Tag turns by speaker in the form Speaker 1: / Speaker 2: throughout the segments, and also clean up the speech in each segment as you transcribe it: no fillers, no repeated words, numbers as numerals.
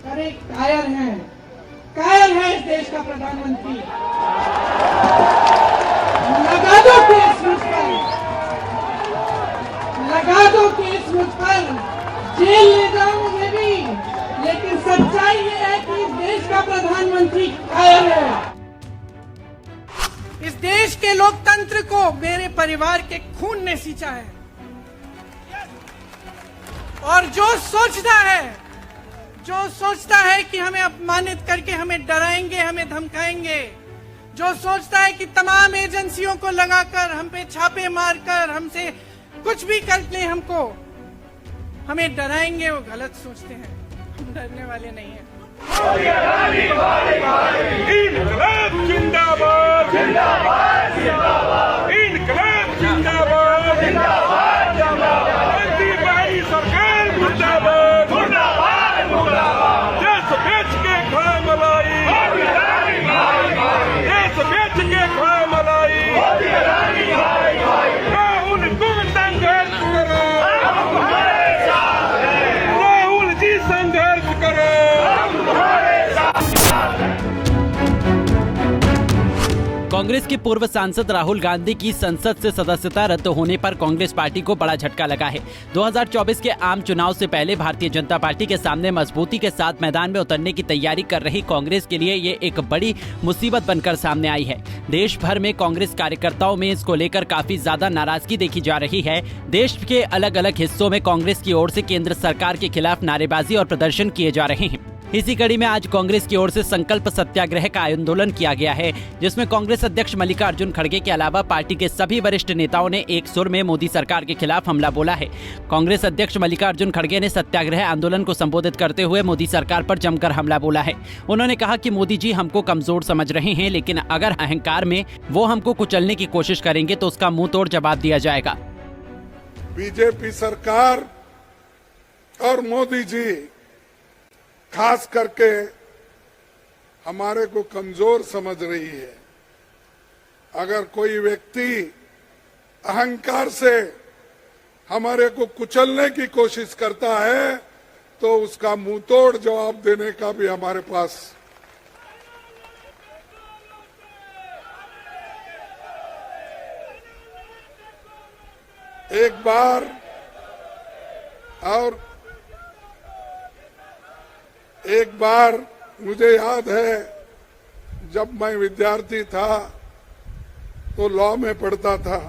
Speaker 1: अरे कायर है इस देश का प्रधानमंत्री। लगा दो केस मुझ पर, लगा दो केस मुझ पर, जेल ले जाऊं मैं भी, लेकिन सच्चाई ये है कि इस देश का प्रधानमंत्री कायर है। इस देश के लोकतंत्र को मेरे परिवार के खून ने सींचा है, और जो सोचता है कि हमें अपमानित करके हमें डराएंगे, हमें धमकाएंगे, जो सोचता है कि तमाम एजेंसियों को लगाकर हम पे छापे मारकर हमसे कुछ भी कर ले, हमें डराएंगे, वो गलत सोचते हैं। हम डरने वाले नहीं हैं।
Speaker 2: इनकलाब जिंदाबाद, जिंदाबाद, जिंदाबाद। इनकलाब जिंदाबाद, जिंदाबाद, जिंदाबाद। भाई सरकार मुर्दाबाद, मुर्दाबाद, मुर्दाबाद। देश बेच के खा मलाई, देश बेच के खा मलाई। राहुल को संघर्ष करो, राहुल जी संघर्ष करो।
Speaker 3: कांग्रेस के पूर्व सांसद राहुल गांधी की संसद से सदस्यता रद्द होने पर कांग्रेस पार्टी को बड़ा झटका लगा है। 2024 के आम चुनाव से पहले भारतीय जनता पार्टी के सामने मजबूती के साथ मैदान में उतरने की तैयारी कर रही कांग्रेस के लिए ये एक बड़ी मुसीबत बनकर सामने आई है। देश भर में कांग्रेस कार्यकर्ताओं में इसको लेकर काफी ज्यादा नाराजगी देखी जा रही है। देश के अलग अलग हिस्सों में कांग्रेस की ओर से केंद्र सरकार के खिलाफ नारेबाजी और प्रदर्शन किए जा रहे हैं। इसी कड़ी में आज कांग्रेस की ओर से संकल्प सत्याग्रह का आंदोलन किया गया है, जिसमें कांग्रेस अध्यक्ष मल्लिकार्जुन खड़गे के अलावा पार्टी के सभी वरिष्ठ नेताओं ने एक सुर में मोदी सरकार के खिलाफ हमला बोला है। कांग्रेस अध्यक्ष मल्लिकार्जुन खड़गे ने सत्याग्रह आंदोलन को संबोधित करते हुए मोदी सरकार पर जमकर हमला बोला है। उन्होंने कहा कि मोदी जी हमको कमजोर समझ रहे हैं, लेकिन अगर अहंकार में वो हमको कुचलने की कोशिश करेंगे तो उसका मुंह तोड़ जवाब दिया जाएगा।
Speaker 4: बीजेपी सरकार और मोदी जी खास करके हमारे को कमजोर समझ रही है। अगर कोई व्यक्ति अहंकार से हमारे को कुचलने की कोशिश करता है तो उसका मुंह तोड़ जवाब देने का भी हमारे पास एक बार मुझे याद है, जब मैं विद्यार्थी था तो लॉ में पढ़ता था,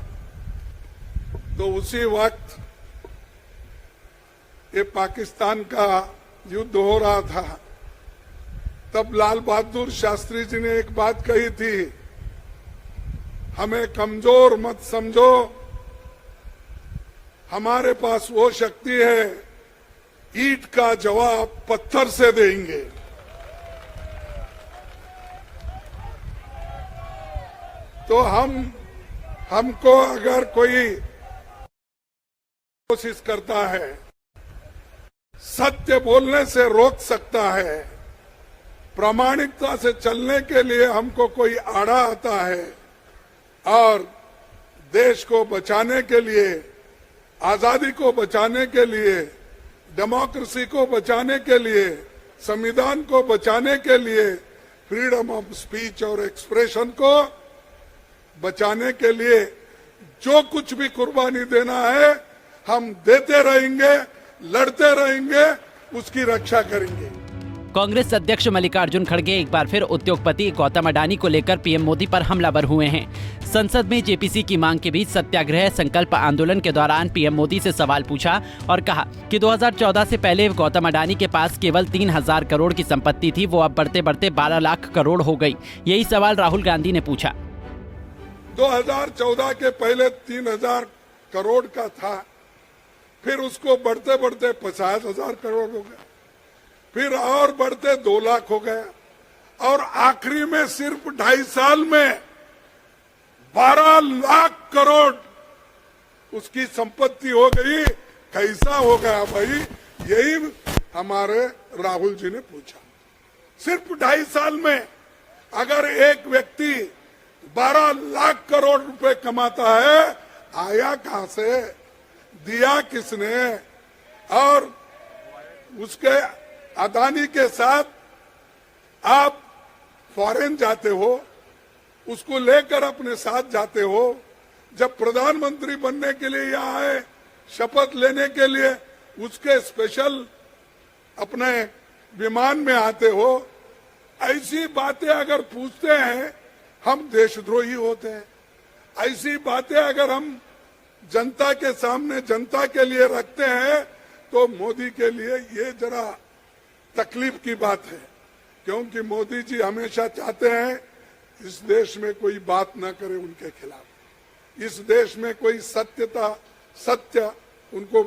Speaker 4: तो उसी वक्त ये पाकिस्तान का युद्ध हो रहा था। तब लाल बहादुर शास्त्री जी ने एक बात कही थी, हमें कमजोर मत समझो, हमारे पास वो शक्ति है, ईंट का जवाब पत्थर से देंगे। तो हमको अगर कोई कोशिश करता है, सत्य बोलने से रोक सकता है, प्रामाणिकता से चलने के लिए हमको कोई आड़ा आता है, और देश को बचाने के लिए, आजादी को बचाने के लिए, डेमोक्रेसी को बचाने के लिए, संविधान को बचाने के लिए, फ्रीडम ऑफ स्पीच और एक्सप्रेशन को बचाने के लिए जो कुछ भी कुर्बानी देना है हम देते रहेंगे, लड़ते रहेंगे, उसकी रक्षा करेंगे।
Speaker 3: कांग्रेस अध्यक्ष मल्लिकार्जुन खड़गे एक बार फिर उद्योगपति गौतम अडानी को लेकर पीएम मोदी पर हमलावर हुए हैं। संसद में जेपीसी की मांग के बीच सत्याग्रह संकल्प आंदोलन के दौरान पीएम मोदी से सवाल पूछा और कहा कि 2014 से पहले गौतम अडानी के पास केवल 3000 करोड़ की संपत्ति थी, वो अब बढ़ते बढ़ते 12 लाख करोड़ हो गई। यही सवाल राहुल गांधी ने पूछा।
Speaker 4: 2014 के पहले 3000 करोड़ का था, फिर उसको बढ़ते बढ़ते 50,000 करोड़ हो गया, फिर और बढ़ते 2 लाख हो गया, और आखिरी में सिर्फ 2.5 साल में 12 लाख करोड़ उसकी संपत्ति हो गई। कैसा हो गया भाई, यही हमारे राहुल जी ने पूछा। सिर्फ 2.5 साल में अगर एक व्यक्ति 12 लाख करोड़ रुपए कमाता है, आया कहां से, दिया किसने, और उसके अदानी के साथ आप फॉरेन जाते हो, उसको लेकर अपने साथ जाते हो। जब प्रधानमंत्री बनने के लिए यहाँ आए, शपथ लेने के लिए उसके स्पेशल अपने विमान में आते हो। ऐसी बातें अगर पूछते हैं हम देशद्रोही होते हैं। ऐसी बातें अगर हम जनता के सामने जनता के लिए रखते हैं तो मोदी के लिए ये जरा तकलीफ की बात है, क्योंकि मोदी जी हमेशा चाहते हैं इस देश में कोई बात ना करे उनके खिलाफ। इस देश में कोई सत्य उनको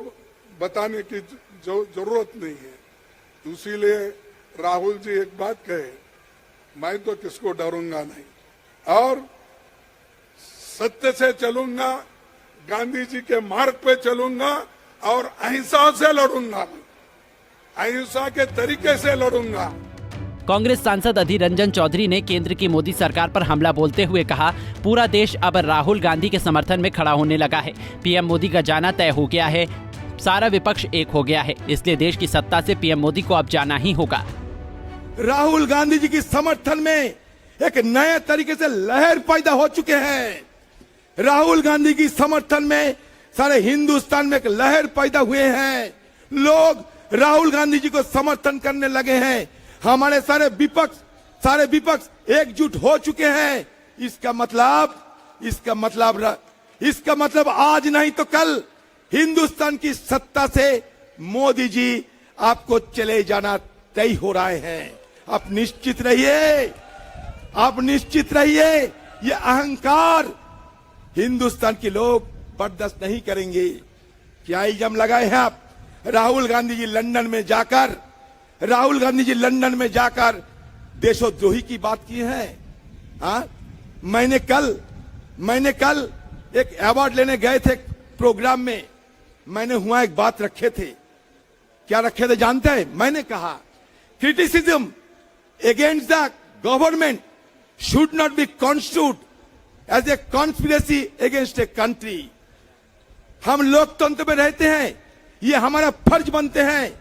Speaker 4: बताने की जरूरत नहीं है। इसीलिए राहुल जी एक बात कहे, मैं तो किसको डरूंगा नहीं और सत्य से चलूंगा, गांधी जी के मार्ग पे चलूंगा और अहिंसा से लड़ूंगा, अहिंसा के तरीके से लड़ूंगा।
Speaker 3: कांग्रेस सांसद अधीर रंजन चौधरी ने केंद्र की मोदी सरकार पर हमला बोलते हुए कहा, पूरा देश अब राहुल गांधी के समर्थन में खड़ा होने लगा है। पीएम मोदी का जाना तय हो गया है, सारा विपक्ष एक हो गया है, इसलिए देश की सत्ता से पीएम मोदी को अब जाना ही होगा।
Speaker 5: राहुल गांधी जी की समर्थन में एक नए तरीके से लहर पैदा हो चुके हैं। राहुल गांधी की समर्थन में सारे हिंदुस्तान में एक लहर पैदा हुए हैं। लोग राहुल गांधी जी को समर्थन करने लगे हैं। हमारे सारे विपक्ष एकजुट हो चुके हैं। इसका मतलब आज नहीं तो कल हिंदुस्तान की सत्ता से मोदी जी आपको चले जाना तय हो रहे हैं। आप निश्चित रहिए, ये अहंकार हिंदुस्तान के लोग बर्दाश्त नहीं करेंगे। क्या इल्जाम लगाए हैं आप? राहुल गांधी जी लंदन में जाकर देशोद्रोही की बात की है। हाँ, मैंने कल एक अवार्ड लेने गए थे प्रोग्राम में, मैंने वहां एक बात रखे थे। क्या रखे थे जानते हैं? मैंने कहा criticism against the government should not be constitute as a conspiracy against a country. हम लोकतंत्र में रहते हैं, ये हमारा फर्ज बनते हैं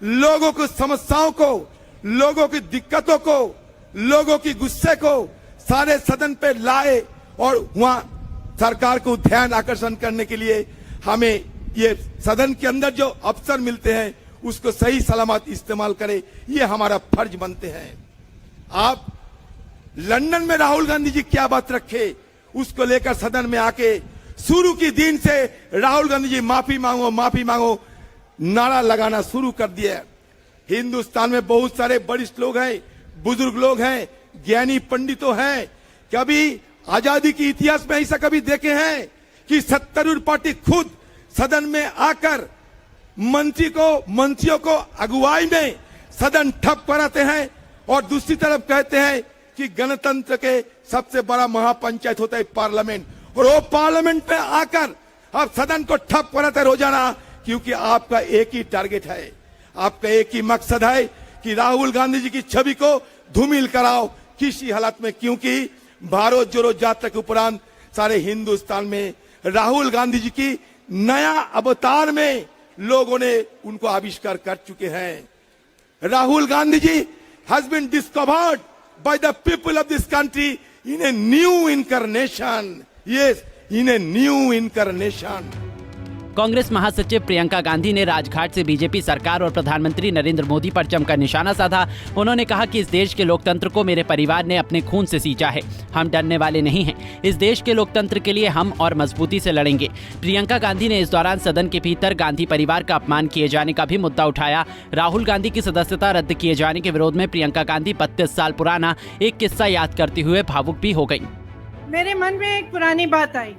Speaker 5: लोगों की समस्याओं को, लोगों की दिक्कतों को, लोगों की गुस्से को सारे सदन पे लाए और वहां सरकार को ध्यान आकर्षण करने के लिए हमें ये सदन के अंदर जो अवसर मिलते हैं उसको सही सलामत इस्तेमाल करें, ये हमारा फर्ज बनते हैं। आप लंदन में राहुल गांधी जी क्या बात रखे, उसको लेकर सदन में आके शुरू के दिन से राहुल गांधी जी माफी मांगो नारा लगाना शुरू कर दिया। हिंदुस्तान में बहुत सारे वरिष्ठ लोग हैं, बुजुर्ग लोग हैं, ज्ञानी पंडितों हैं। कभी आजादी के इतिहास में ऐसा कभी देखे हैं कि सत्तारूढ़ पार्टी खुद सदन में आकर मंत्रियों को अगुवाई में सदन ठप कराते हैं और दूसरी तरफ कहते हैं कि गणतंत्र के सबसे बड़ा महापंचायत होता है पार्लियामेंट, और वो पार्लियामेंट में आकर आप सदन को ठप कराते रोजाना, क्योंकि आपका एक ही टारगेट है, आपका एक ही मकसद है कि राहुल गांधी जी की छवि को धूमिल कराओ किसी हालत में। क्योंकि भारत जोड़ो यात्रा के उपरांत सारे हिंदुस्तान में राहुल गांधी जी की नया अवतार में लोगों ने उनको आविष्कार कर चुके हैं। Rahul Gandhi ji has been discovered by the people of this country in a new incarnation. Yes, in a new incarnation.
Speaker 3: Congress महासचिव प्रियंका गांधी ने राजघाट से बीजेपी सरकार और प्रधानमंत्री नरेंद्र मोदी पर जमकर निशाना साधा। उन्होंने कहा कि इस देश के लोकतंत्र को मेरे परिवार ने अपने खून से सींचा है, हम डरने वाले नहीं हैं। इस देश के लोकतंत्र के लिए हम और मजबूती से लड़ेंगे। प्रियंका गांधी ने इस दौरान सदन के भीतर गांधी परिवार का अपमान किए जाने का भी मुद्दा उठाया। राहुल गांधी की सदस्यता रद्द किए जाने के विरोध में प्रियंका गांधी 32 साल पुराना एक किस्सा याद करते हुए भावुक भी हो गई।
Speaker 1: मेरे मन में एक पुरानी बात आई,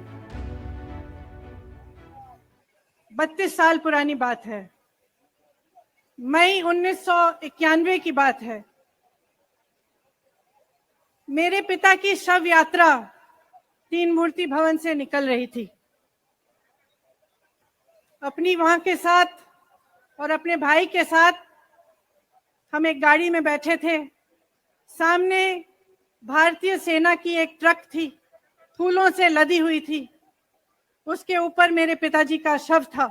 Speaker 1: 32 साल पुरानी बात है, मई 1991 की बात है। मेरे पिता की शव यात्रा तीन मूर्ति भवन से निकल रही थी। अपनी वहां के साथ और अपने भाई के साथ हम एक गाड़ी में बैठे थे। सामने भारतीय सेना की एक ट्रक थी, फूलों से लदी हुई थी, उसके ऊपर मेरे पिताजी का शव था।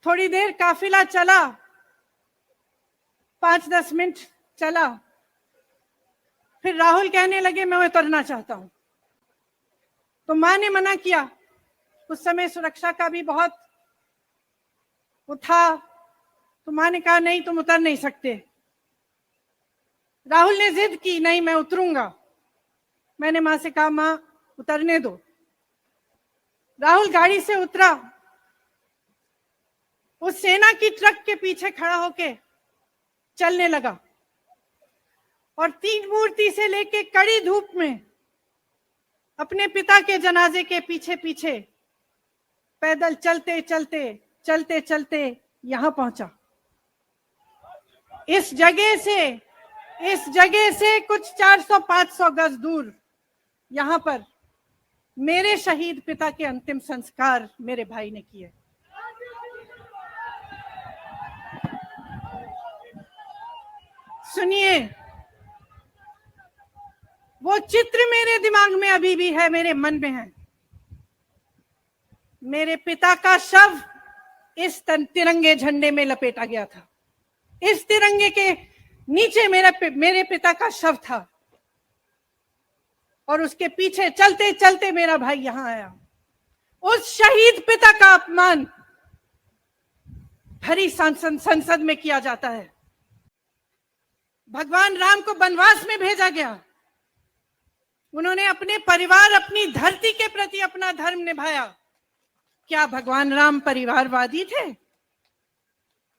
Speaker 1: थोड़ी देर काफिला चला 5-10 मिनट चला, फिर राहुल कहने लगे मैं उतरना चाहता हूं। तो मां ने मना किया, उस समय सुरक्षा का भी बहुत वो था, तो मां ने कहा नहीं तुम उतर नहीं सकते। राहुल ने जिद की, नहीं मैं उतरूंगा। मैंने मां से कहा मां उतरने दो। राहुल गाड़ी से उतरा, उस सेना की ट्रक के पीछे खड़ा होके चलने लगा और 3 मूर्ति से लेके कड़ी धूप में अपने पिता के जनाजे के पीछे पीछे पैदल चलते चलते चलते चलते यहां पहुंचा। इस जगह से कुछ 400-500 गज दूर यहां पर मेरे शहीद पिता के अंतिम संस्कार मेरे भाई ने किए। सुनिए, वो चित्र मेरे दिमाग में अभी भी है, मेरे मन में है। मेरे पिता का शव इस तिरंगे झंडे में लपेटा गया था। इस तिरंगे के नीचे मेरे पिता का शव था और उसके पीछे चलते चलते मेरा भाई यहां आया। उस शहीद पिता का अपमान भरी संसद में किया जाता है। भगवान राम को वनवास में भेजा गया, उन्होंने अपने परिवार, अपनी धरती के प्रति अपना धर्म निभाया। क्या भगवान राम परिवारवादी थे?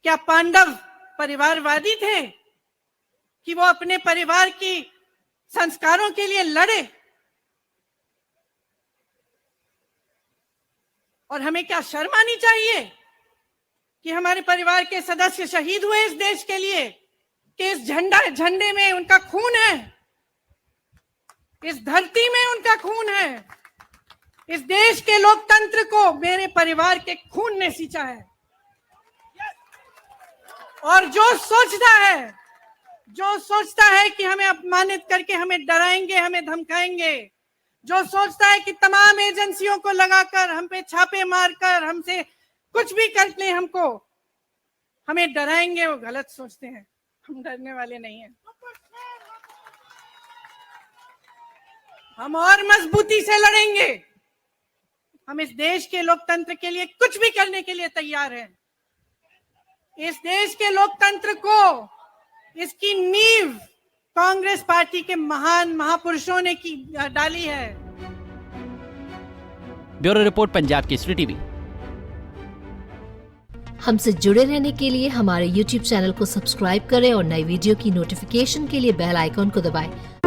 Speaker 1: क्या पांडव परिवारवादी थे कि वो अपने परिवार की संस्कारों के लिए लड़े? और हमें क्या शर्म आनी चाहिए कि हमारे परिवार के सदस्य शहीद हुए इस देश के लिए, कि इस झंडे में उनका खून है, इस धरती में उनका खून है, इस देश के लोकतंत्र को मेरे परिवार के खून ने सींचा है। और जो सोचता है कि हमें अपमानित करके हमें डराएंगे, हमें धमकाएंगे, जो सोचता है कि तमाम एजेंसियों को लगाकर हम पे छापे मारकर हमसे कुछ भी कर ले, हमें डराएंगे, वो गलत सोचते हैं। हम डरने वाले नहीं हैं। हम और मजबूती से लड़ेंगे। हम इस देश के लोकतंत्र के लिए कुछ भी करने के लिए तैयार हैं। इस देश के लोकतंत्र को, इसकी नींव कांग्रेस पार्टी के महान महापुरुषों ने डाली है।
Speaker 3: Bureau report, Punjab Kesari TV.
Speaker 6: हमसे जुड़े रहने के लिए हमारे YouTube चैनल को सब्सक्राइब करें और नई वीडियो की नोटिफिकेशन के लिए बेल आइकॉन को दबाएं।